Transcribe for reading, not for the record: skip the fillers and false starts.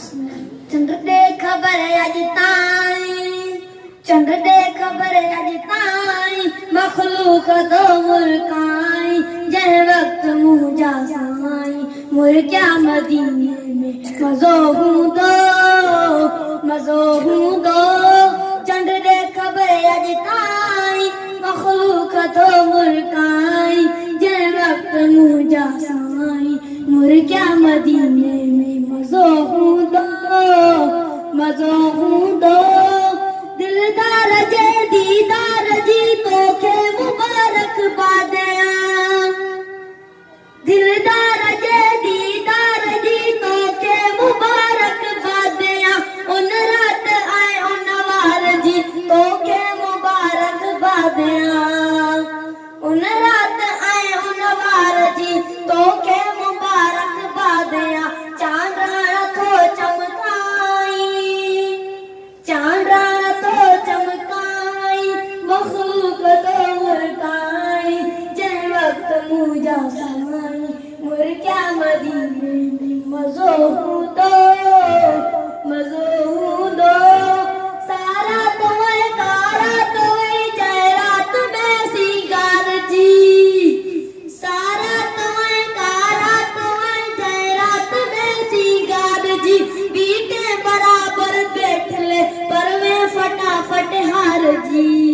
चंद्र दे खबर अज ताई, चंद्र दे खबर अज ताई, मखलूक दो मुल्काई, जह वक्त मुँह जा साई, मुर क्या मदीने में मज़ो हूँ दो, मज़ो हूँ दो। चंद्र दे खबर अज ताई, मखलूक दो मुल्काई, जह वक्त मुँह जा साई, मुर क्या मदीने में मज़ो हूँ दो, मज़ो हूँ दो। दिलदार जे दीदार जी तोखे मुबारक बादिया, दिलदार जे दीदार जी तोखे मुबारक बादिया, उन रात आए उन वार जी तोखे मुबारक बादिया, उन रात आए उन वार जी तोखे मुबारक बादिया। चांदरा थो चमकाई, चांदरा तो चमकाई, मखलूक तो मुल्काई, जह वक्त मुँह जा साई, मुर क्या मदीने में मज़ो हूँ दो, मज़ो हूँ दो। सारा तुम्हें कारा तुम्हें जयरात में सिंगार जी, सारा तुम्हें कारा तुम्हें जयरात में सिंगार जी, बीते बराबर बैठ ले पर में फटाफट हार जी।